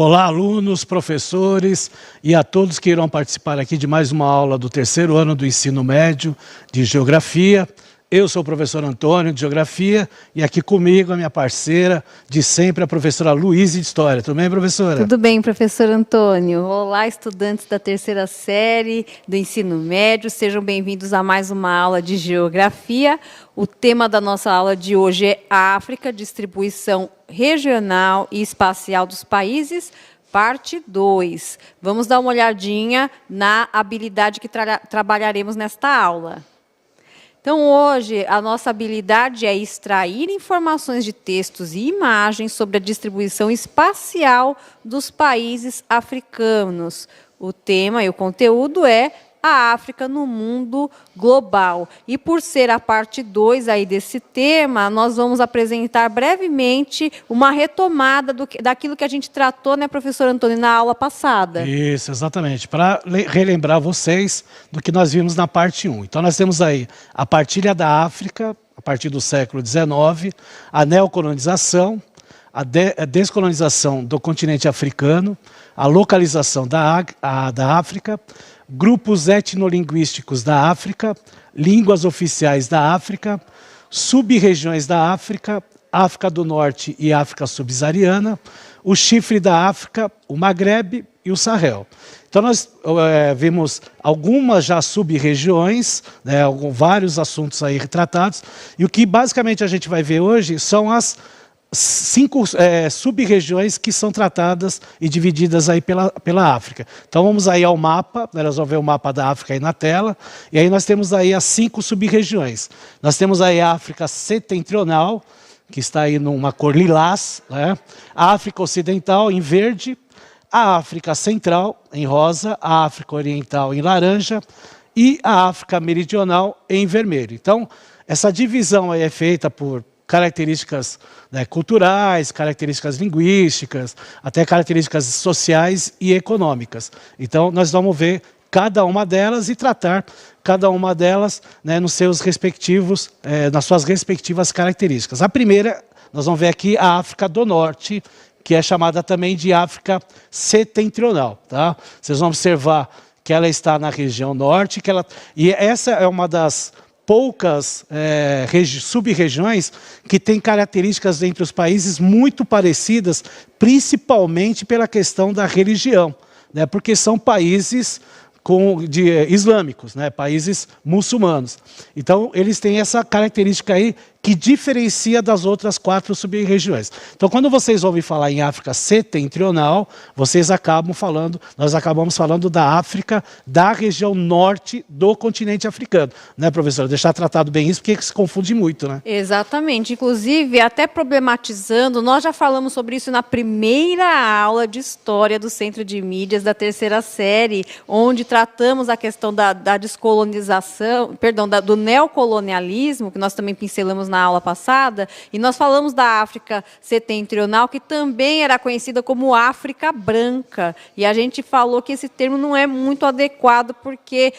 Olá, alunos, professores e a todos que irão participar aqui de mais uma aula do terceiro ano do ensino médio de Geografia. Eu sou o professor Antônio de Geografia e aqui comigo a minha parceira de sempre, a professora Luísa de História. Tudo bem, professora? Tudo bem, professor Antônio. Olá, estudantes da terceira série do ensino médio. Sejam bem-vindos a mais uma aula de Geografia. O tema da nossa aula de hoje é África, distribuição regional e espacial dos países, parte 2. Vamos dar uma olhadinha na habilidade que trabalharemos nesta aula. Então, hoje, a nossa habilidade é extrair informações de textos e imagens sobre a distribuição espacial dos países africanos. O tema e o conteúdo é a África no mundo global. E por ser a parte 2 aí desse tema, nós vamos apresentar brevemente uma retomada daquilo que a gente tratou, né, professor Antônio, na aula passada. Isso, exatamente, para relembrar vocês do que nós vimos na parte 1. Então nós temos aí a partilha da África, a partir do século XIX, a neocolonização, a descolonização do continente africano, a localização da África, grupos etnolinguísticos da África, línguas oficiais da África, sub-regiões da África, África do Norte e África subsaariana, o chifre da África, o Magrebe e o Sahel. Então nós vimos algumas já sub-regiões, né, vários assuntos aí retratados, e o que basicamente a gente vai ver hoje são as 5 sub-regiões que são tratadas e divididas aí pela África. Então vamos aí ao mapa, nós vamos ver o mapa da África aí na tela, e aí nós temos aí as 5 sub-regiões. Nós temos aí a África setentrional, que está aí numa cor lilás, né? A África ocidental em verde, a África central em rosa, a África oriental em laranja e a África meridional em vermelho. Então essa divisão aí é feita por características, né, culturais, características linguísticas, até características sociais e econômicas. Então, nós vamos ver cada uma delas e tratar cada uma delas, né, nos seus respectivos, nas suas respectivas características. A primeira, nós vamos ver aqui a África do Norte, que é chamada também de África setentrional. Tá? Vocês vão observar que ela está na região norte, e essa é uma das poucas sub-regiões que têm características entre os países muito parecidas, principalmente pela questão da religião, né? Porque são países islâmicos, né? Países muçulmanos. Então, eles têm essa característica aí que diferencia das outras 4 sub-regiões. Então, quando vocês ouvem falar em África setentrional, nós acabamos falando da África, da região norte do continente africano. Né, professora? Deixar tratado bem isso, porque se confunde muito, né? Exatamente. Inclusive, até problematizando, nós já falamos sobre isso na primeira aula de História do Centro de Mídias da terceira série, onde tratamos a questão da descolonização, do neocolonialismo, que nós também pincelamos na aula passada, e nós falamos da África setentrional, que também era conhecida como África branca, e a gente falou que esse termo não é muito adequado, porque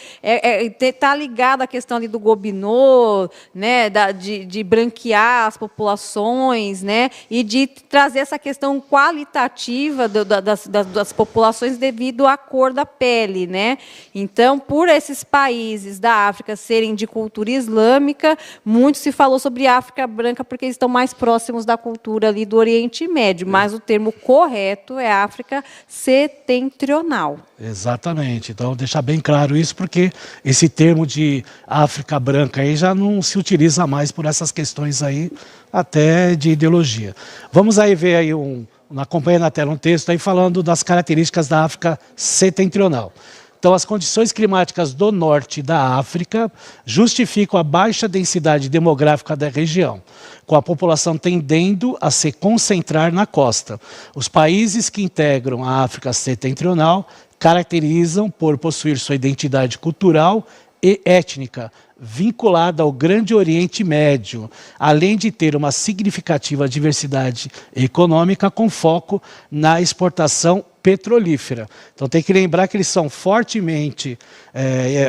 está ligado à questão ali do Gobineau, né, de branquear as populações, né, e de trazer essa questão qualitativa das populações devido à cor da pele, né? Então, por esses países da África serem de cultura islâmica, muito se falou sobre África branca porque eles estão mais próximos da cultura ali do Oriente Médio, mas o termo correto é África setentrional. Exatamente. Então, deixar bem claro isso, porque esse termo de África branca aí já não se utiliza mais por essas questões aí, até de ideologia. Vamos aí ver aí acompanha na tela um texto aí falando das características da África setentrional. Então, as condições climáticas do norte da África justificam a baixa densidade demográfica da região, com a população tendendo a se concentrar na costa. Os países que integram a África setentrional caracterizam por possuir sua identidade cultural e étnica, vinculada ao Grande Oriente Médio, além de ter uma significativa diversidade econômica com foco na exportação petrolífera. Então tem que lembrar que eles são fortemente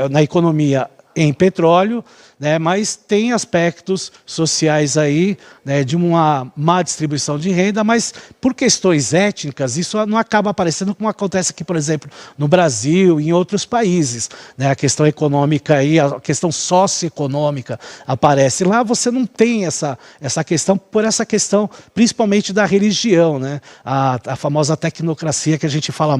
na economia em petróleo, né, mas tem aspectos sociais aí, né, de uma má distribuição de renda, mas por questões étnicas isso não acaba aparecendo como acontece aqui, por exemplo, no Brasil e em outros países, né, a questão econômica aí, a questão socioeconômica aparece. Lá você não tem essa questão, por essa questão principalmente da religião, né, a famosa tecnocracia que a gente fala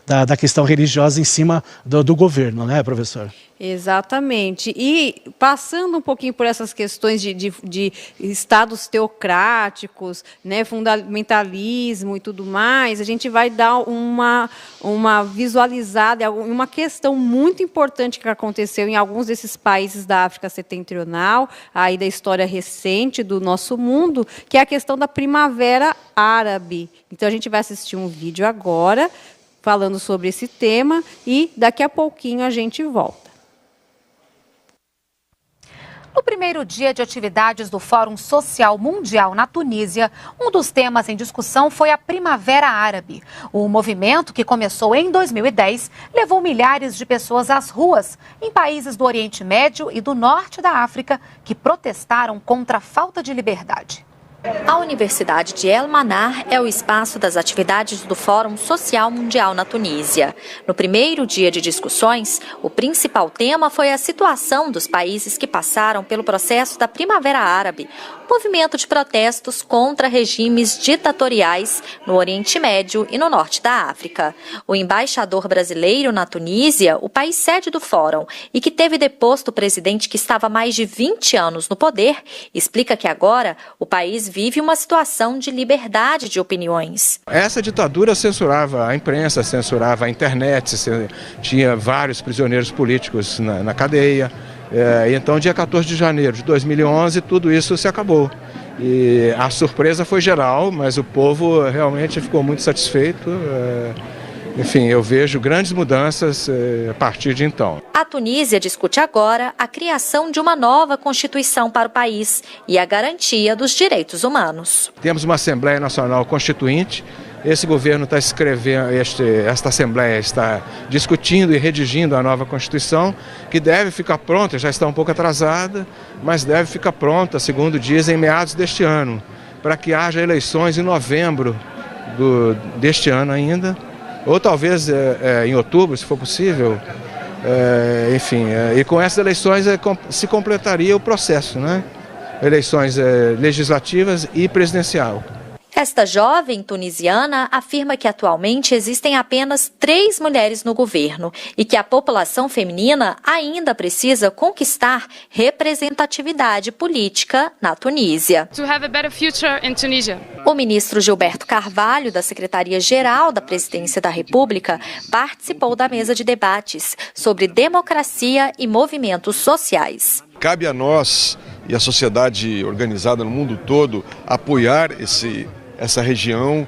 da questão religiosa em cima do governo, né, professor? Exatamente. E passando um pouquinho por essas questões de estados teocráticos, né, fundamentalismo e tudo mais, a gente vai dar uma visualizada, uma questão muito importante que aconteceu em alguns desses países da África Setentrional, aí da história recente do nosso mundo, que é a questão da Primavera Árabe. Então, a gente vai assistir um vídeo agora, falando sobre esse tema, e daqui a pouquinho a gente volta. No primeiro dia de atividades do Fórum Social Mundial na Tunísia, um dos temas em discussão foi a Primavera Árabe. O movimento, que começou em 2010, levou milhares de pessoas às ruas em países do Oriente Médio e do Norte da África que protestaram contra a falta de liberdade. A Universidade de El Manar é o espaço das atividades do Fórum Social Mundial na Tunísia. No primeiro dia de discussões, o principal tema foi a situação dos países que passaram pelo processo da Primavera Árabe, movimento de protestos contra regimes ditatoriais no Oriente Médio e no Norte da África. O embaixador brasileiro na Tunísia, o país sede do Fórum, e que teve deposto o presidente que estava há mais de 20 anos no poder, explica que agora o país vive uma situação de liberdade de opiniões. Essa ditadura censurava a imprensa, censurava a internet, tinha vários prisioneiros políticos na cadeia. Então, dia 14 de janeiro de 2011, tudo isso se acabou. E a surpresa foi geral, mas o povo realmente ficou muito satisfeito. Enfim, eu vejo grandes mudanças a partir de então. A Tunísia discute agora a criação de uma nova Constituição para o país e a garantia dos direitos humanos. Temos uma Assembleia Nacional Constituinte. Esse governo está escrevendo, esta Assembleia está discutindo e redigindo a nova Constituição, que deve ficar pronta, já está um pouco atrasada, mas deve ficar pronta, segundo dizem, em meados deste ano, para que haja eleições em novembro deste ano ainda, ou talvez em outubro, se for possível. Enfim, e com essas eleições se completaria o processo, né? Eleições legislativas e presidencial. Esta jovem tunisiana afirma que atualmente existem apenas 3 mulheres no governo e que a população feminina ainda precisa conquistar representatividade política na Tunísia. O ministro Gilberto Carvalho, da Secretaria-Geral da Presidência da República, participou da mesa de debates sobre democracia e movimentos sociais. Cabe a nós e a sociedade organizada no mundo todo apoiar essa região,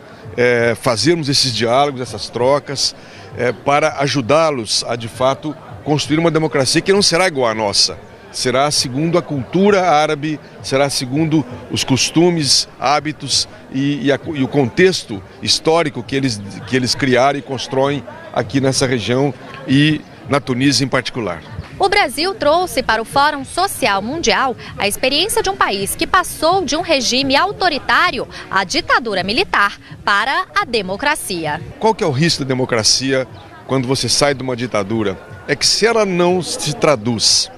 fazermos esses diálogos, essas trocas, para ajudá-los a, de fato, construir uma democracia que não será igual à nossa. Será segundo a cultura árabe, será segundo os costumes, hábitos e o contexto histórico que eles criaram e constroem aqui nessa região e na Tunísia em particular. O Brasil trouxe para o Fórum Social Mundial a experiência de um país que passou de um regime autoritário à ditadura militar para a democracia. Qual que é o risco da democracia quando você sai de uma ditadura? É que se ela não se traduz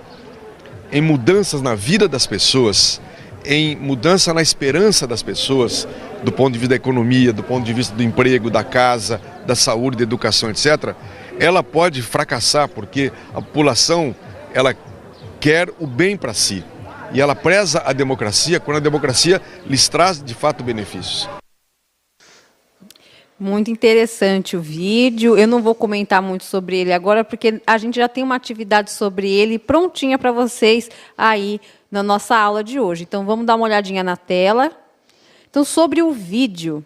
em mudanças na vida das pessoas, em mudança na esperança das pessoas, do ponto de vista da economia, do ponto de vista do emprego, da casa, da saúde, da educação, etc., ela pode fracassar porque a população ela quer o bem para si e ela preza a democracia quando a democracia lhes traz de fato benefícios. Muito interessante o vídeo. Eu não vou comentar muito sobre ele agora porque a gente já tem uma atividade sobre ele prontinha para vocês aí na nossa aula de hoje. Então vamos dar uma olhadinha na tela. Então, sobre o vídeo,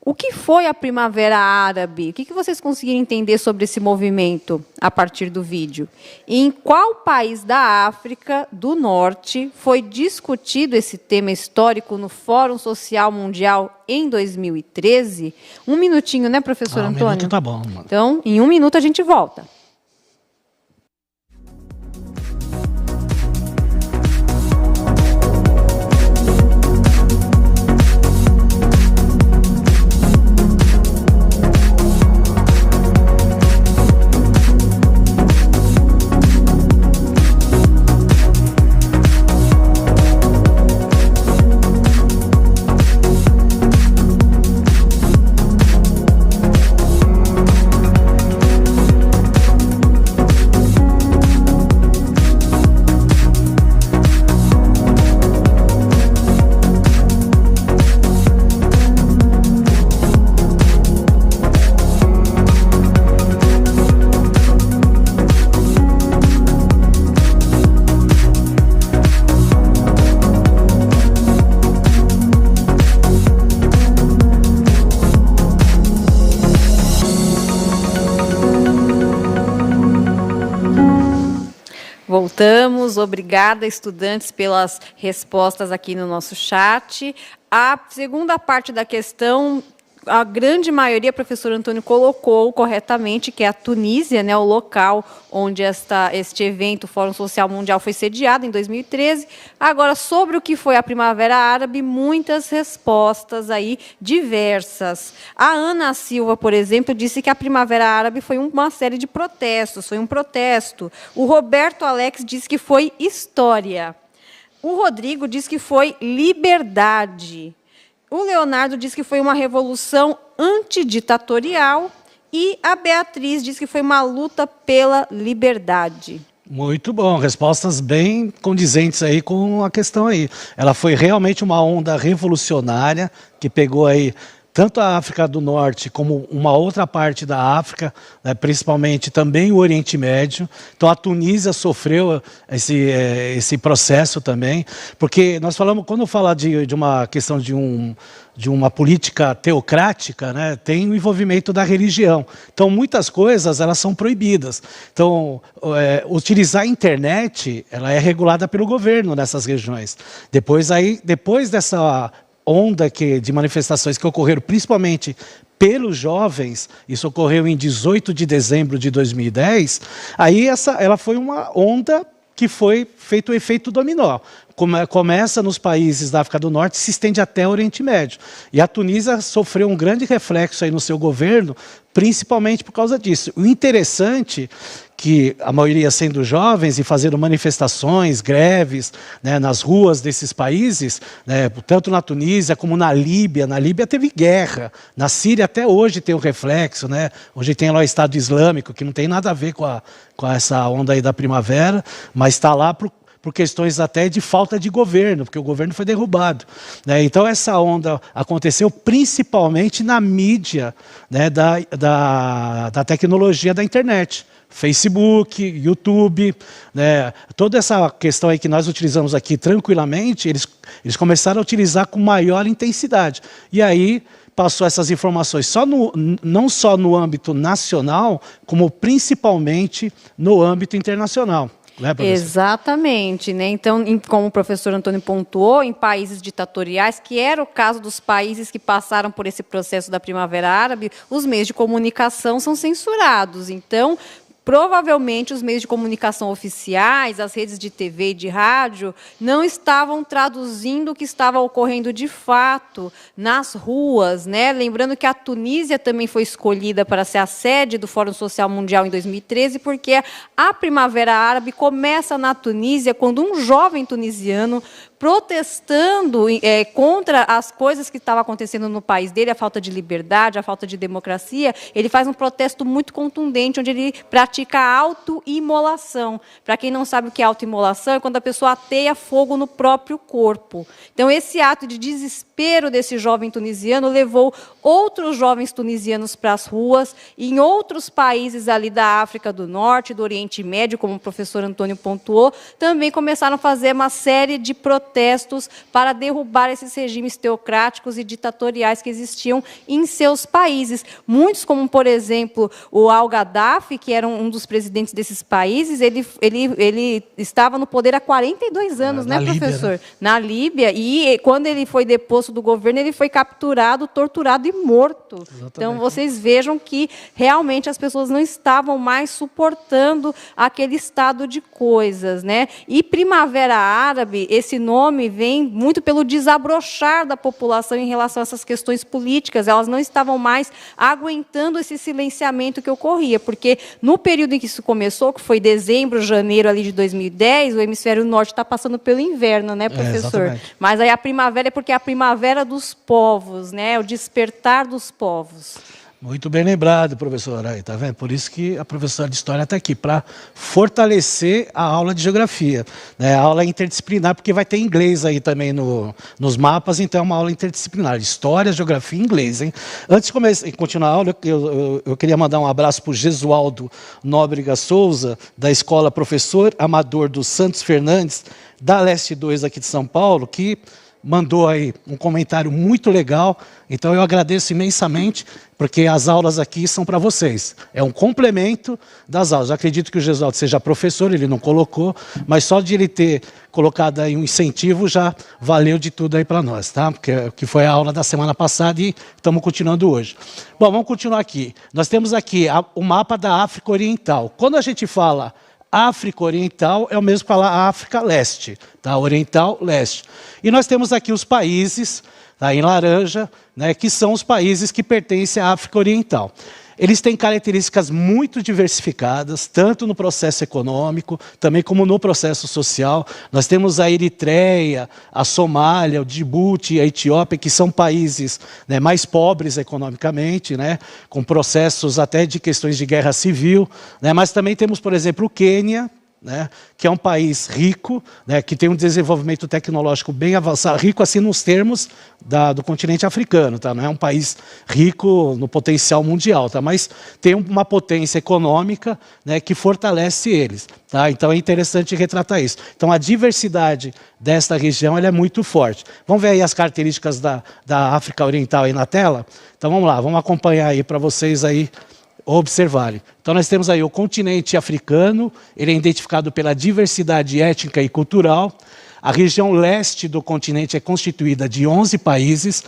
o que foi a Primavera Árabe? O que vocês conseguiram entender sobre esse movimento a partir do vídeo? E em qual país da África do Norte foi discutido esse tema histórico no Fórum Social Mundial em 2013? Um minutinho, né, professor Antônio? Um minuto tá bom. Então, em um minuto a gente volta. Voltamos. Obrigada, estudantes, pelas respostas aqui no nosso chat. A segunda parte da questão, a grande maioria, o professor Antônio colocou corretamente, que é a Tunísia, né, o local onde este evento, o Fórum Social Mundial, foi sediado em 2013. Agora, sobre o que foi a Primavera Árabe, muitas respostas aí, diversas. A Ana Silva, por exemplo, disse que a Primavera Árabe foi uma série de protestos, foi um protesto. O Roberto Alex disse que foi história. O Rodrigo disse que foi liberdade. O Leonardo diz que foi uma revolução antiditatorial e a Beatriz diz que foi uma luta pela liberdade. Muito bom, respostas bem condizentes aí com a questão aí. Ela foi realmente uma onda revolucionária que pegou aí tanto a África do Norte como uma outra parte da África, né, principalmente também o Oriente Médio. Então a Tunísia sofreu esse processo também, porque nós falamos, quando fala de uma questão de uma política teocrática, né, tem o envolvimento da religião. Então muitas coisas elas são proibidas. Então utilizar a internet ela é regulada pelo governo nessas regiões. Depois dessa onda de manifestações que ocorreram principalmente pelos jovens, isso ocorreu em 18 de dezembro de 2010, aí ela foi uma onda que foi feito o efeito dominó. Começa nos países da África do Norte e se estende até o Oriente Médio. E a Tunísia sofreu um grande reflexo aí no seu governo, principalmente por causa disso. O interessante que a maioria sendo jovens e fazendo manifestações, greves, né, nas ruas desses países, né, tanto na Tunísia como na Líbia. Na Líbia teve guerra, na Síria até hoje tem o reflexo, né? Hoje tem lá o Estado Islâmico, que não tem nada a ver com essa onda aí da primavera, mas está lá por questões até de falta de governo, porque o governo foi derrubado, né? Então essa onda aconteceu principalmente na mídia, né, da tecnologia da internet. Facebook, YouTube, né, toda essa questão aí que nós utilizamos aqui tranquilamente, eles começaram a utilizar com maior intensidade. E aí passou essas informações não só no âmbito nacional, como principalmente no âmbito internacional. Né, exatamente, né? Então, como o professor Antônio pontuou, em países ditatoriais, que era o caso dos países que passaram por esse processo da Primavera Árabe, os meios de comunicação são censurados. Então, provavelmente os meios de comunicação oficiais, as redes de TV e de rádio, não estavam traduzindo o que estava ocorrendo de fato nas ruas, né? Lembrando que a Tunísia também foi escolhida para ser a sede do Fórum Social Mundial em 2013, porque a Primavera Árabe começa na Tunísia quando um jovem tunisiano, protestando contra as coisas que estavam acontecendo no país dele, a falta de liberdade, a falta de democracia, ele faz um protesto muito contundente, onde ele pratica a autoimolação. Para quem não sabe o que é autoimolação, é quando a pessoa ateia fogo no próprio corpo. Então, esse ato de desespero desse jovem tunisiano levou outros jovens tunisianos para as ruas, e em outros países ali da África do Norte, do Oriente Médio, como o professor Antônio pontuou, também começaram a fazer uma série de protestos para derrubar esses regimes teocráticos e ditatoriais que existiam em seus países. Muitos, como, por exemplo, o Al-Gaddafi, que era um dos presidentes desses países, ele estava no poder há 42 anos, né, professor? Líbia, né? Na Líbia, e quando ele foi deposto do governo, ele foi capturado, torturado e morto. Exatamente. Então, vocês vejam que realmente as pessoas não estavam mais suportando aquele estado de coisas, né? E Primavera Árabe, esse nome vem muito pelo desabrochar da população em relação a essas questões políticas. Elas não estavam mais aguentando esse silenciamento que ocorria, porque no período em que isso começou, que foi dezembro, janeiro ali de 2010, o hemisfério norte está passando pelo inverno, né, professor? Mas aí a primavera é porque é a primavera dos povos, né? O despertar dos povos. Muito bem lembrado, professor. Aí, tá vendo? Por isso que a professora de História está aqui, para fortalecer a aula de Geografia. Né? A aula interdisciplinar, porque vai ter inglês aí também nos mapas, então é uma aula interdisciplinar. História, Geografia e Inglês. Hein? Antes de continuar a aula, eu queria mandar um abraço para o Gesualdo Nóbrega Souza, da Escola Professor Amador dos Santos Fernandes, da Leste 2 aqui de São Paulo, que mandou aí um comentário muito legal, então eu agradeço imensamente, porque as aulas aqui são para vocês. É um complemento das aulas. Eu acredito que o Gesualdo seja professor, ele não colocou, mas só de ele ter colocado aí um incentivo já valeu de tudo aí para nós, tá? Porque que foi a aula da semana passada e estamos continuando hoje. Bom, vamos continuar aqui. Nós temos aqui o mapa da África Oriental. Quando a gente fala África Oriental, é o mesmo que falar África Leste, tá? Oriental, Leste. E nós temos aqui os países, tá, em laranja, né, que são os países que pertencem à África Oriental. Eles têm características muito diversificadas, tanto no processo econômico, também como no processo social. Nós temos a Eritreia, a Somália, o Djibouti, a Etiópia, que são países, né, mais pobres economicamente, né, com processos até de questões de guerra civil, né, mas também temos, por exemplo, o Quênia, né, que é um país rico, né, que tem um desenvolvimento tecnológico bem avançado, rico assim nos termos do continente africano, tá? Não é um país rico no potencial mundial, tá? Mas tem uma potência econômica, né, que fortalece eles. Tá? Então é interessante retratar isso. Então a diversidade desta região ela é muito forte. Vamos ver aí as características da África Oriental aí na tela? Então vamos lá, vamos acompanhar aí para vocês aí observarem. Então nós temos aí o continente africano, ele é identificado pela diversidade étnica e cultural. A região leste do continente é constituída de 11 países,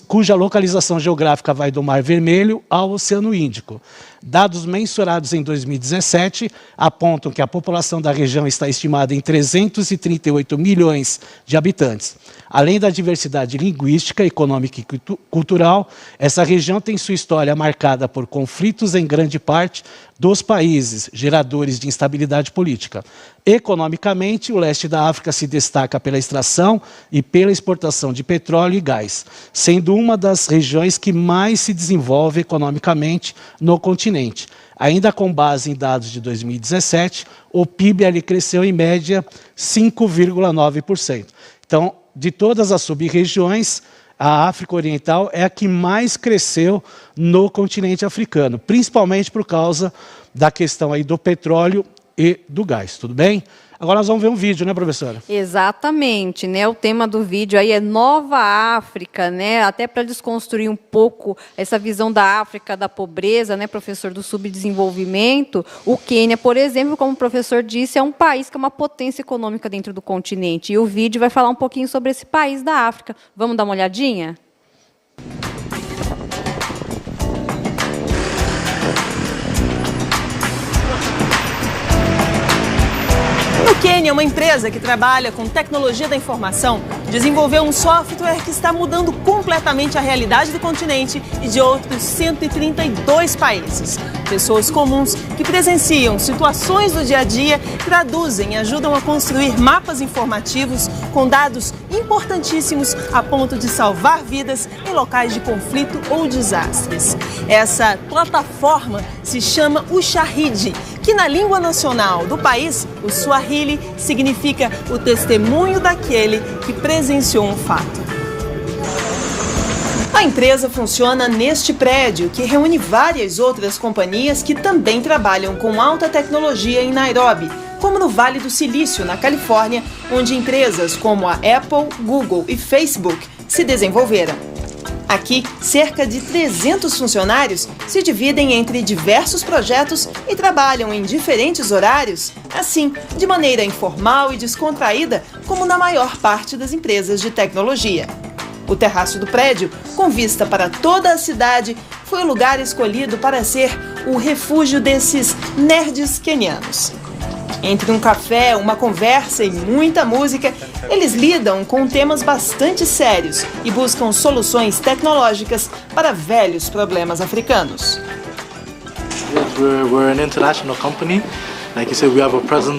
cuja localização geográfica vai do Mar Vermelho ao Oceano Índico. Dados mensurados em 2017 apontam que a população da região está estimada em 338 milhões de habitantes. Além da diversidade linguística, econômica e cultural, essa região tem sua história marcada por conflitos em grande parte dos países, geradores de instabilidade política. Economicamente, o leste da África se destaca pela extração e pela exportação de petróleo e gás, sendo uma das regiões que mais se desenvolve economicamente no continente. Ainda com base em dados de 2017, o PIB ali cresceu em média 5,9%. Então, de todas as sub-regiões, a África Oriental é a que mais cresceu no continente africano, principalmente por causa da questão aí do petróleo e do gás, tudo bem? Agora nós vamos ver um vídeo, né, professora? Exatamente, né? O tema do vídeo aí é Nova África, né? Até para desconstruir um pouco essa visão da África, da pobreza, né, professor, do subdesenvolvimento. O Quênia, por exemplo, como o professor disse, é um país que é uma potência econômica dentro do continente. E o vídeo vai falar um pouquinho sobre esse país da África. Vamos dar uma olhadinha? O Quênia, uma empresa que trabalha com tecnologia da informação, desenvolveu um software que está mudando completamente a realidade do continente e de outros 132 países. Pessoas comuns que presenciam situações do dia a dia, traduzem e ajudam a construir mapas informativos com dados importantíssimos a ponto de salvar vidas em locais de conflito ou desastres. Essa plataforma se chama o Shahidi, que na língua nacional do país, o Swahili, significa o testemunho daquele que presenciou um fato. A empresa funciona neste prédio, que reúne várias outras companhias que também trabalham com alta tecnologia em Nairobi, como no Vale do Silício, na Califórnia, onde empresas como a Apple, Google e Facebook se desenvolveram. Aqui, cerca de 300 funcionários se dividem entre diversos projetos e trabalham em diferentes horários, assim, de maneira informal e descontraída, como na maior parte das empresas de tecnologia. O terraço do prédio, com vista para toda a cidade, foi o lugar escolhido para ser o refúgio desses nerds quenianos. Entre um café, uma conversa e muita música, eles lidam com temas bastante sérios e buscam soluções tecnológicas para velhos problemas africanos.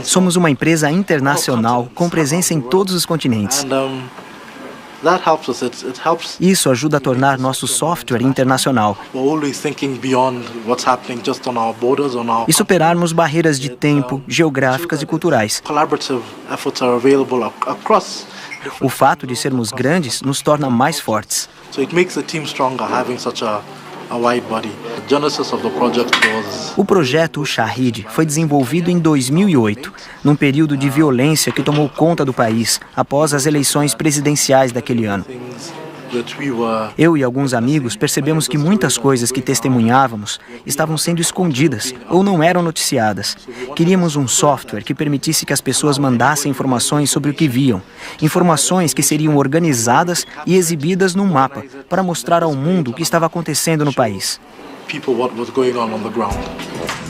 Somos uma empresa internacional com presença em todos os continentes. Isso ajuda a tornar nosso software internacional e superarmos barreiras de tempo, geográficas e culturais. O fato de sermos grandes nos torna mais fortes. O projeto Ushahidi foi desenvolvido em 2008, num período de violência que tomou conta do país após as eleições presidenciais daquele ano. Eu e alguns amigos percebemos que muitas coisas que testemunhávamos estavam sendo escondidas ou não eram noticiadas. Queríamos um software que permitisse que as pessoas mandassem informações sobre o que viam, informações que seriam organizadas e exibidas num mapa para mostrar ao mundo o que estava acontecendo no país.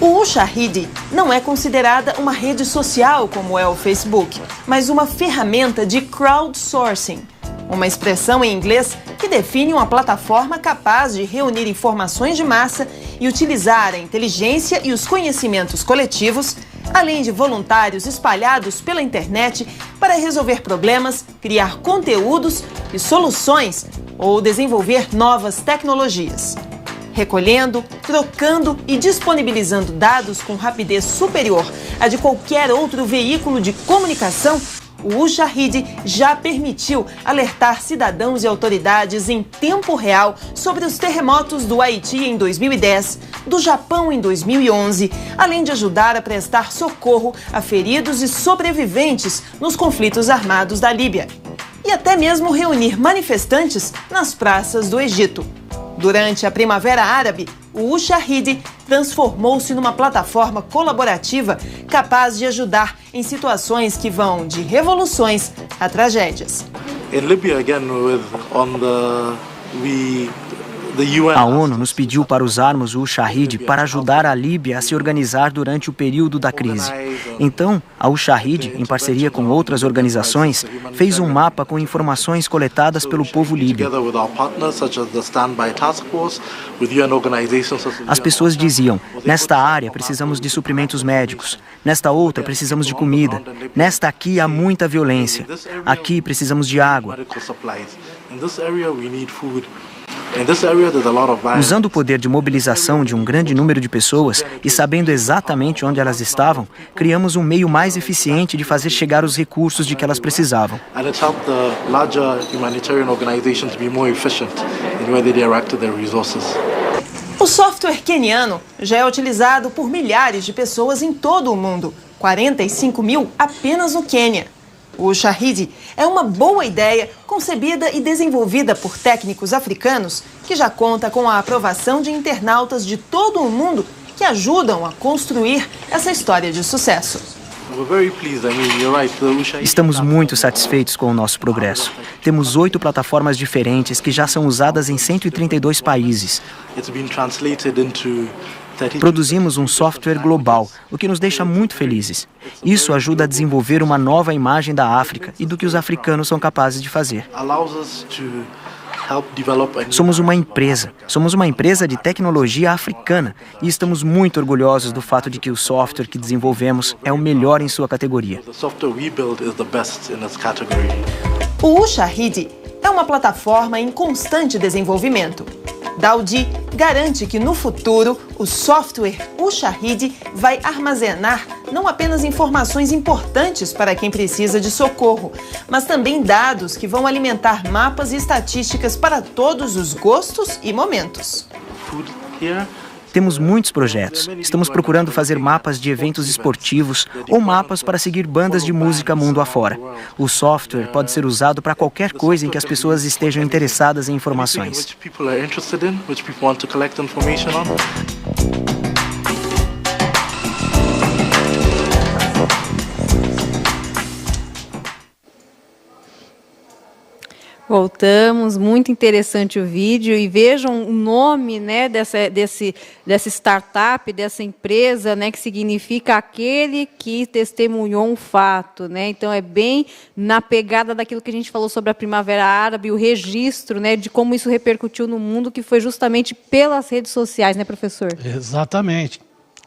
O Ushahidi não é considerada uma rede social como é o Facebook, mas uma ferramenta de crowdsourcing, uma expressão em inglês que define uma plataforma capaz de reunir informações de massa e utilizar a inteligência e os conhecimentos coletivos, além de voluntários espalhados pela internet para resolver problemas, criar conteúdos e soluções ou desenvolver novas tecnologias. Recolhendo, trocando e disponibilizando dados com rapidez superior à de qualquer outro veículo de comunicação, o Ushahidi já permitiu alertar cidadãos e autoridades em tempo real sobre os terremotos do Haiti em 2010, do Japão em 2011, além de ajudar a prestar socorro a feridos e sobreviventes nos conflitos armados da Líbia. E até mesmo reunir manifestantes nas praças do Egito. Durante a Primavera Árabe, o Ushahidi transformou-se numa plataforma colaborativa capaz de ajudar em situações que vão de revoluções a tragédias. A ONU nos pediu para usarmos o Ushahidi para ajudar a Líbia a se organizar durante o período da crise. Então, a Ushahidi, em parceria com outras organizações, fez um mapa com informações coletadas pelo povo líbio. As pessoas diziam: nesta área precisamos de suprimentos médicos, nesta outra precisamos de comida, nesta aqui há muita violência, aqui precisamos de água. Usando o poder de mobilização de um grande número de pessoas e sabendo exatamente onde elas estavam, criamos um meio mais eficiente de fazer chegar os recursos de que elas precisavam. O software queniano já é utilizado por milhares de pessoas em todo o mundo, 45 mil apenas no Quênia. O Ushahidi é uma boa ideia concebida e desenvolvida por técnicos africanos que já conta com a aprovação de internautas de todo o mundo que ajudam a construir essa história de sucesso. Estamos muito satisfeitos com o nosso progresso. Temos 8 plataformas diferentes que já são usadas em 132 países. Produzimos um software global, o que nos deixa muito felizes. Isso ajuda a desenvolver uma nova imagem da África e do que os africanos são capazes de fazer. Somos uma empresa de tecnologia africana e estamos muito orgulhosos do fato de que o software que desenvolvemos é o melhor em sua categoria. O Ushahidi é uma plataforma em constante desenvolvimento. Daudi garante que no futuro o software Ushahidi vai armazenar não apenas informações importantes para quem precisa de socorro, mas também dados que vão alimentar mapas e estatísticas para todos os gostos e momentos. Temos muitos projetos. Estamos procurando fazer mapas de eventos esportivos ou mapas para seguir bandas de música mundo afora. O software pode ser usado para qualquer coisa em que as pessoas estejam interessadas em informações. Voltamos, muito interessante o vídeo e vejam o nome, né, dessa startup, dessa empresa, né, que significa aquele que testemunhou um fato, né? Então é bem na pegada daquilo que a gente falou sobre a Primavera Árabe, o registro, né, de como isso repercutiu no mundo, que foi justamente pelas redes sociais, né, professor? Exatamente.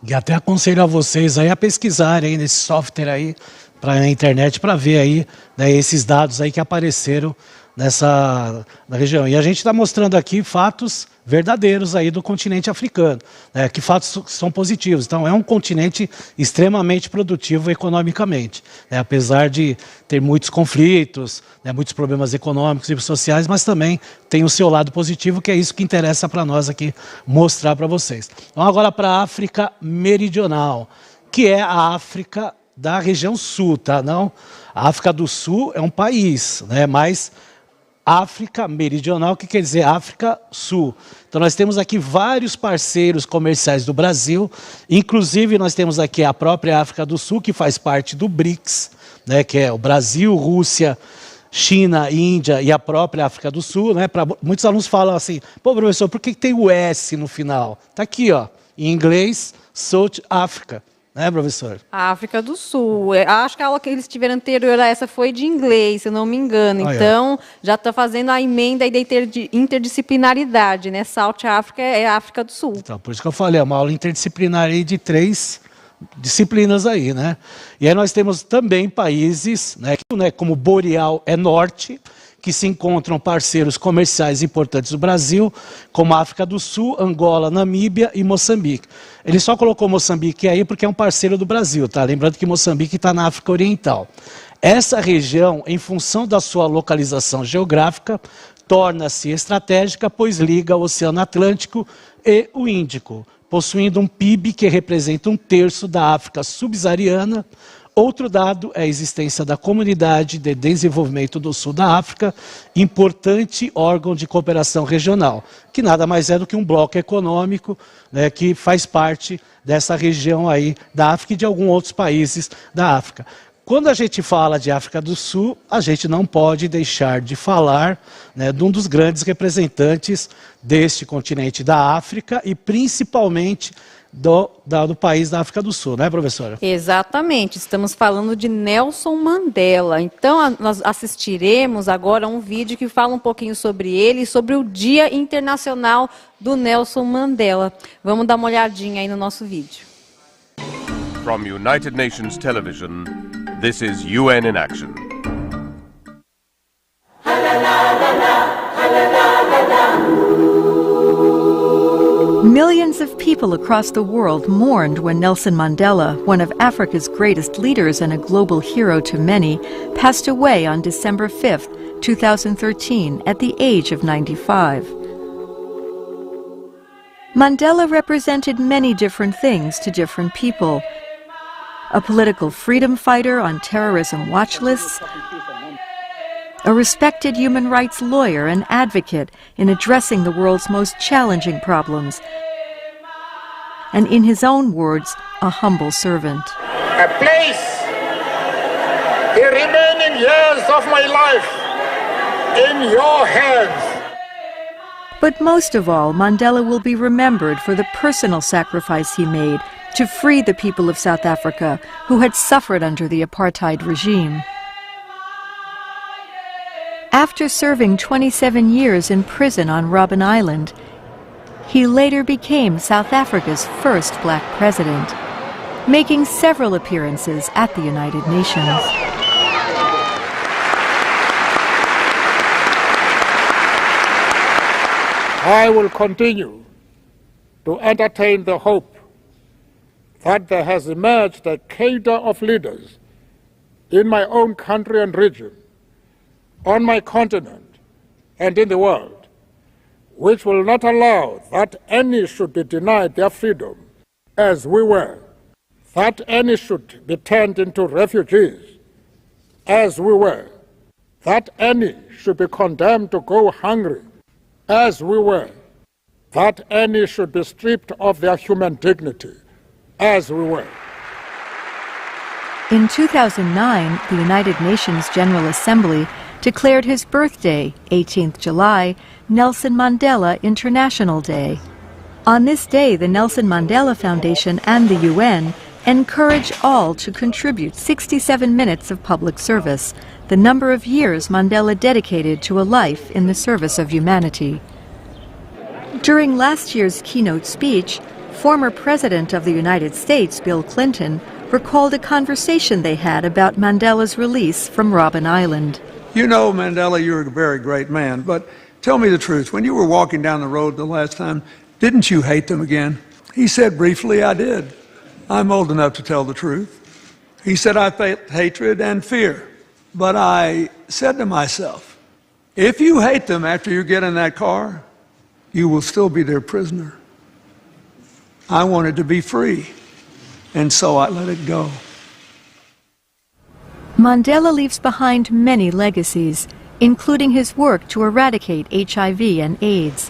E até aconselho a vocês aí a pesquisarem aí nesse software aí na internet para ver aí, né, esses dados aí que apareceram na região. E a gente está mostrando aqui fatos verdadeiros aí do continente africano, né, que fatos são positivos. Então é um continente extremamente produtivo economicamente, né, apesar de ter muitos conflitos, né, muitos problemas econômicos e sociais, mas também tem o seu lado positivo, que é isso que interessa para nós aqui mostrar para vocês. Vamos agora para a África Meridional, que é a África da região sul, tá? Não, a África do Sul é um país, né, mas África Meridional, o que quer dizer África Sul? Então nós temos aqui vários parceiros comerciais do Brasil, inclusive nós temos aqui a própria África do Sul, que faz parte do BRICS, né, que é o Brasil, Rússia, China, Índia e a própria África do Sul, né? Muitos alunos falam assim, pô, professor, por que tem o S no final? Está aqui, ó, em inglês, South Africa. Né, professor? A África do Sul. Acho que a aula que eles tiveram anterior a essa foi de inglês, se eu não me engano. Então, já está fazendo a emenda aí da interdisciplinaridade, né? South África é a África do Sul. Então, por isso que eu falei, é uma aula interdisciplinar aí de 3 disciplinas aí, né? E aí nós temos também países, né, como Boreal é norte, que se encontram parceiros comerciais importantes do Brasil, como a África do Sul, Angola, Namíbia e Moçambique. Ele só colocou Moçambique aí porque é um parceiro do Brasil, tá? Lembrando que Moçambique está na África Oriental. Essa região, em função da sua localização geográfica, torna-se estratégica, pois liga o Oceano Atlântico e o Índico, possuindo um PIB que representa 1/3 da África subsaariana. Outro dado é a existência da Comunidade de Desenvolvimento do Sul da África, importante órgão de cooperação regional, que nada mais é do que um bloco econômico, né, que faz parte dessa região aí da África e de alguns outros países da África. Quando a gente fala de África do Sul, a gente não pode deixar de falar, né, de um dos grandes representantes deste continente da África e principalmente do país da África do Sul, né, professora? Exatamente, estamos falando de Nelson Mandela. Então, nós assistiremos agora um vídeo que fala um pouquinho sobre ele e sobre o Dia Internacional do Nelson Mandela. Vamos dar uma olhadinha aí no nosso vídeo. From United Nations Television, this is UN in Action. Millions of people across the world mourned when Nelson Mandela, one of Africa's greatest leaders and a global hero to many, passed away on December 5th, 2013, at the age of 95. Mandela represented many different things to different people. A political freedom fighter on terrorism watch lists, a respected human rights lawyer and advocate in addressing the world's most challenging problems, and in his own words, a humble servant. I place the remaining years of my life in your hands. But most of all, Mandela will be remembered for the personal sacrifice he made to free the people of South Africa who had suffered under the apartheid regime. After serving 27 years in prison on Robben Island, he later became South Africa's first black president, making several appearances at the United Nations. I will continue to entertain the hope that there has emerged a cadre of leaders in my own country and region, on my continent and in the world, which will not allow that any should be denied their freedom as we were, that any should be turned into refugees as we were, that any should be condemned to go hungry as we were, that any should be stripped of their human dignity as we were. In 2009, the United Nations General Assembly declared his birthday, 18th July, Nelson Mandela International Day. On this day, the Nelson Mandela Foundation and the UN encourage all to contribute 67 minutes of public service, the number of years Mandela dedicated to a life in the service of humanity. During last year's keynote speech, former President of the United States, Bill Clinton, recalled a conversation they had about Mandela's release from Robben Island. You know, Mandela, you're a very great man, but tell me the truth. When you were walking down the road the last time, didn't you hate them again? He said briefly, I did. I'm old enough to tell the truth. He said, I felt hatred and fear. But I said to myself, if you hate them after you get in that car, you will still be their prisoner. I wanted to be free, and so I let it go. Mandela leaves behind many legacies, including his work to eradicate HIV and AIDS.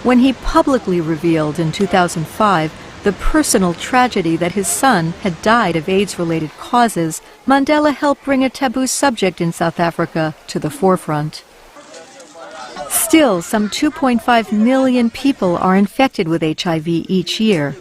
When he publicly revealed in 2005 the personal tragedy that his son had died of AIDS-related causes, Mandela helped bring a taboo subject in South Africa to the forefront. Still, some 2.5 million people are infected with HIV each year.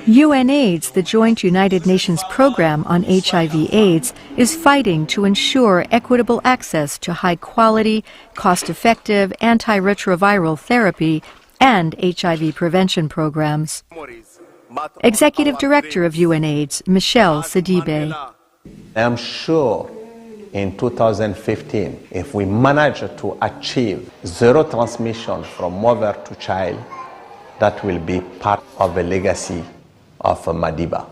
UNAIDS, the joint United Nations program on HIV/AIDS, is fighting to ensure equitable access to high-quality, cost-effective antiretroviral therapy and HIV prevention programs. Executive Director of UNAIDS, Michelle Sidibe. I am sure in 2015, if we manage to achieve zero transmission from mother to child, that will be part of the legacy of Madiba.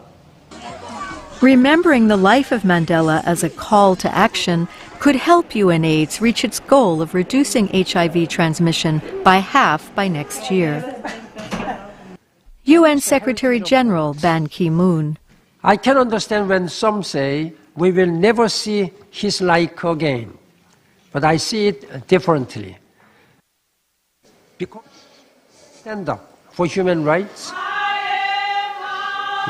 Remembering the life of Mandela as a call to action could help UNAIDS reach its goal of reducing HIV transmission by half by next year. UN Secretary General Ban Ki-moon. I can understand when some say we will never see his like again, but I see it differently. Because stand up for human rights,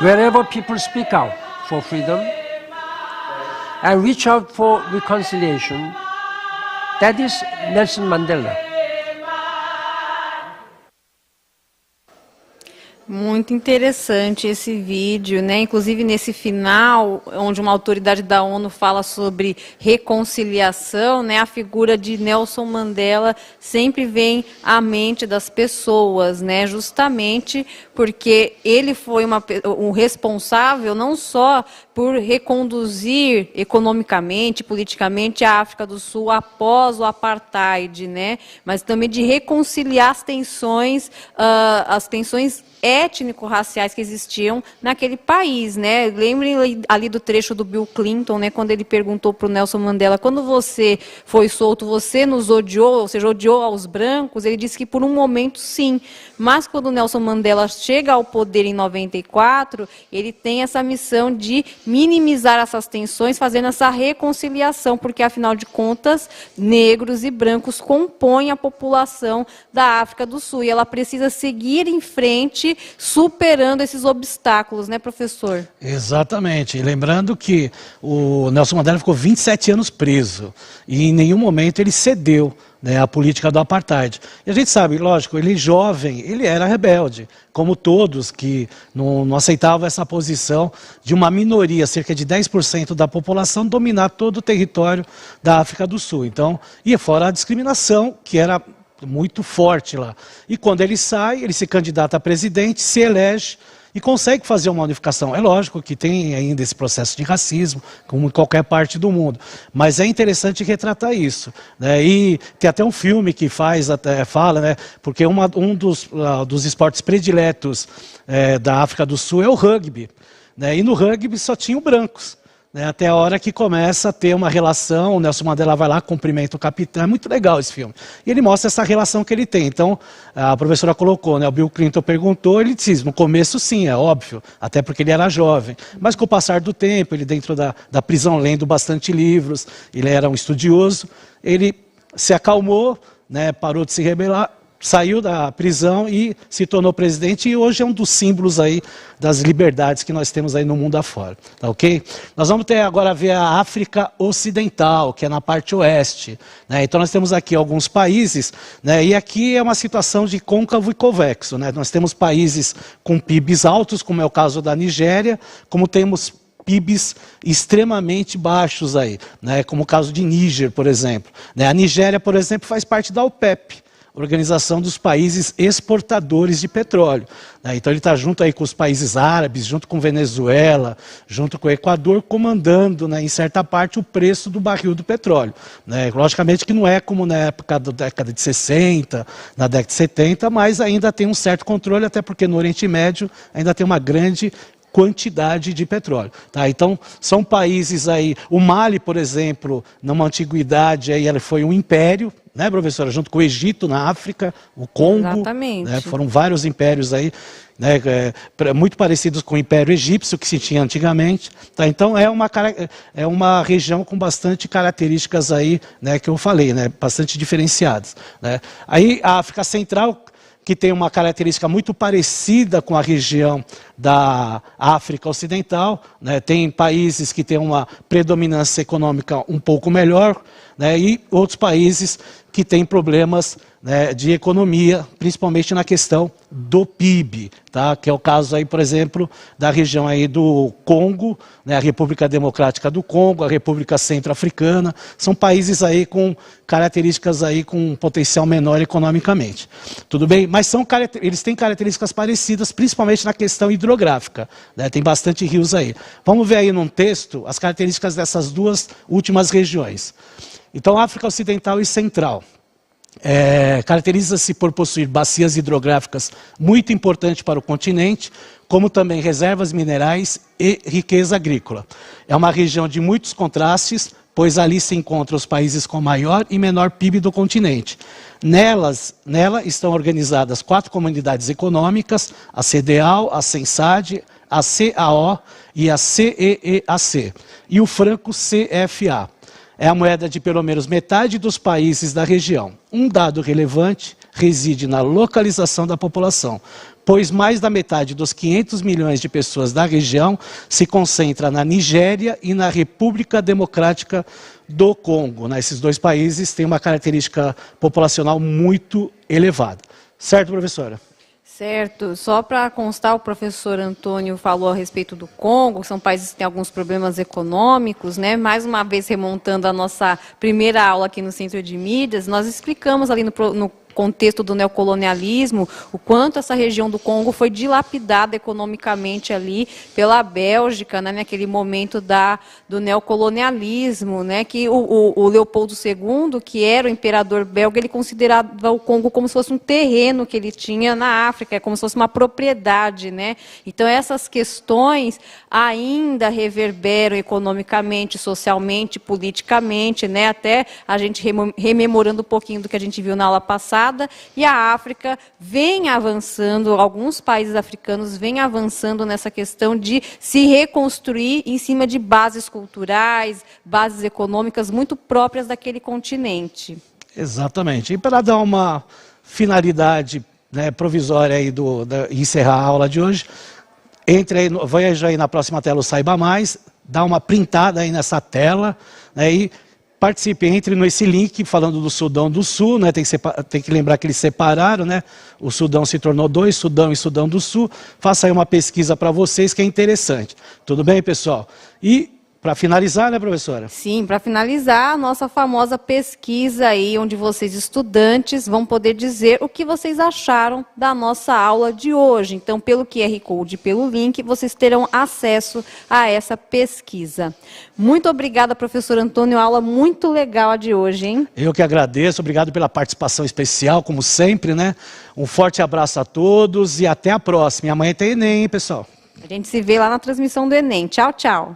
wherever people speak out for freedom and reach out for reconciliation, that is Nelson Mandela. Muito interessante esse vídeo, né? Inclusive nesse final, onde uma autoridade da ONU fala sobre reconciliação, né? A figura de Nelson Mandela sempre vem à mente das pessoas, né? Justamente porque ele foi um responsável não só por reconduzir economicamente, politicamente a África do Sul após o apartheid, né? Mas também de reconciliar as tensões étnico-raciais que existiam naquele país, né? Lembrem ali do trecho do Bill Clinton, né? Quando ele perguntou para o Nelson Mandela, quando você foi solto, você nos odiou, ou seja, odiou aos brancos? Ele disse que por um momento sim, mas quando o Nelson Mandela chega ao poder em 94, ele tem essa missão de minimizar essas tensões, fazendo essa reconciliação, porque afinal de contas, negros e brancos compõem a população da África do Sul, e ela precisa seguir em frente superando esses obstáculos, né, professor? Exatamente. E lembrando que o Nelson Mandela ficou 27 anos preso e em nenhum momento ele cedeu, né, à política do apartheid. E a gente sabe, lógico, ele jovem, ele era rebelde, como todos que não aceitavam essa posição de uma minoria, cerca de 10% da população, dominar todo o território da África do Sul. Então, e fora a discriminação, que era muito forte lá. E quando ele sai, ele se candidata a presidente, se elege e consegue fazer uma unificação. É lógico que tem ainda esse processo de racismo, como em qualquer parte do mundo. Mas é interessante retratar isso, né? E tem até um filme que fala, né? Porque um dos esportes prediletos da África do Sul é o rugby, né? E no rugby só tinham brancos, né, até a hora que começa a ter uma relação, o Nelson Mandela vai lá, cumprimenta o capitão, é muito legal esse filme. E ele mostra essa relação que ele tem. Então, a professora colocou, né, o Bill Clinton perguntou, ele disse, no começo sim, é óbvio, até porque ele era jovem. Mas com o passar do tempo, ele dentro da prisão lendo bastante livros, ele era um estudioso, ele se acalmou, né, parou de se rebelar, saiu da prisão e se tornou presidente, e hoje é um dos símbolos aí das liberdades que nós temos aí no mundo afora, tá ok? Nós vamos agora ver a África Ocidental, que é na parte oeste, né? Então nós temos aqui alguns países, né? E aqui é uma situação de côncavo e convexo, né? Nós temos países com PIBs altos, como é o caso da Nigéria, como temos PIBs extremamente baixos aí, né? Como o caso de Níger, por exemplo, né? A Nigéria, por exemplo, faz parte da OPEP. Organização dos Países Exportadores de Petróleo. Então ele está junto aí com os países árabes, junto com Venezuela, junto com o Equador, comandando, em certa parte, o preço do barril do petróleo. Logicamente que não é como na época da década de 60, na década de 70, mas ainda tem um certo controle, até porque no Oriente Médio ainda tem uma grande quantidade de petróleo. Então, são países aí, o Mali, por exemplo, numa antiguidade, aí, ele foi um império, professora, junto com o Egito na África, o Congo. Exatamente. Foram vários impérios aí, muito parecidos com o Império Egípcio, que se tinha antigamente. Então, é uma região com bastante características aí, que eu falei, bastante diferenciadas. Aí, a África Central, que tem uma característica muito parecida com a região da África Ocidental, tem países que têm uma predominância econômica um pouco melhor, e outros países que têm problemas de economia, principalmente na questão do PIB, que é o caso aí, por exemplo, da região aí do Congo, a República Democrática do Congo, a República Centro-Africana, são países aí com características aí com um potencial menor economicamente. Tudo bem? Mas eles têm características parecidas, principalmente na questão hidrográfica, tem bastante rios aí. Vamos ver aí num texto as características dessas duas últimas regiões. Então, África Ocidental e Central. Caracteriza-se por possuir bacias hidrográficas muito importantes para o continente, como também reservas minerais e riqueza agrícola. É uma região de muitos contrastes, pois ali se encontram os países com maior e menor PIB do continente. Nela estão organizadas 4 comunidades econômicas, a CEDEAO, a CENSAD, a CAO e a CEEAC, e o franco CFA. É a moeda de pelo menos metade dos países da região. Um dado relevante reside na localização da população, pois mais da metade dos 500 milhões de pessoas da região se concentra na Nigéria e na República Democrática do Congo. Esses dois países têm uma característica populacional muito elevada. Certo, professora? Certo. Só para constar, o professor Antônio falou a respeito do Congo, que são países que têm alguns problemas econômicos, Mais uma vez, remontando a nossa primeira aula aqui no Centro de Mídias, nós explicamos ali no contexto do neocolonialismo, o quanto essa região do Congo foi dilapidada economicamente ali pela Bélgica, naquele momento do neocolonialismo, que o Leopoldo II, que era o imperador belga, ele considerava o Congo como se fosse um terreno que ele tinha na África, como se fosse uma propriedade, Então essas questões ainda reverberam economicamente, socialmente, politicamente, até a gente rememorando um pouquinho do que a gente viu na aula passada. E a África vem avançando, alguns países africanos vêm avançando nessa questão de se reconstruir em cima de bases culturais, bases econômicas muito próprias daquele continente. Exatamente. E para dar uma finalidade provisória aí encerrar a aula de hoje, veja aí na próxima tela o Saiba Mais, dá uma printada aí nessa tela, e participe, entre nesse link falando do Sudão do Sul, tem que lembrar que eles separaram, o Sudão se tornou 2, Sudão e Sudão do Sul. Faça aí uma pesquisa para vocês que é interessante. Tudo bem, pessoal? E para finalizar, professora? Sim, para finalizar, a nossa famosa pesquisa aí, onde vocês, estudantes, vão poder dizer o que vocês acharam da nossa aula de hoje. Então, pelo QR Code e pelo link, vocês terão acesso a essa pesquisa. Muito obrigada, professor Antônio, aula muito legal a de hoje, hein? Eu que agradeço, obrigado pela participação especial, como sempre, Um forte abraço a todos e até a próxima. E amanhã tem Enem, hein, pessoal? A gente se vê lá na transmissão do Enem. Tchau, tchau.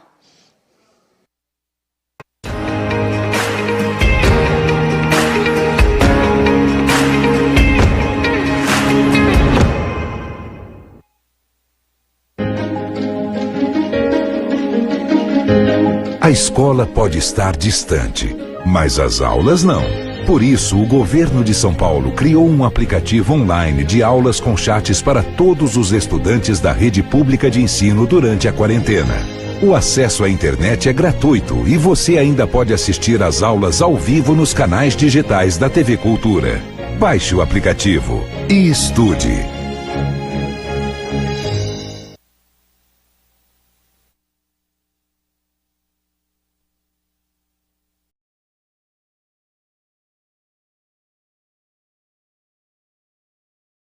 A escola pode estar distante, mas as aulas não. Por isso, o governo de São Paulo criou um aplicativo online de aulas com chats para todos os estudantes da rede pública de ensino durante a quarentena. O acesso à internet é gratuito e você ainda pode assistir às aulas ao vivo nos canais digitais da TV Cultura. Baixe o aplicativo e estude.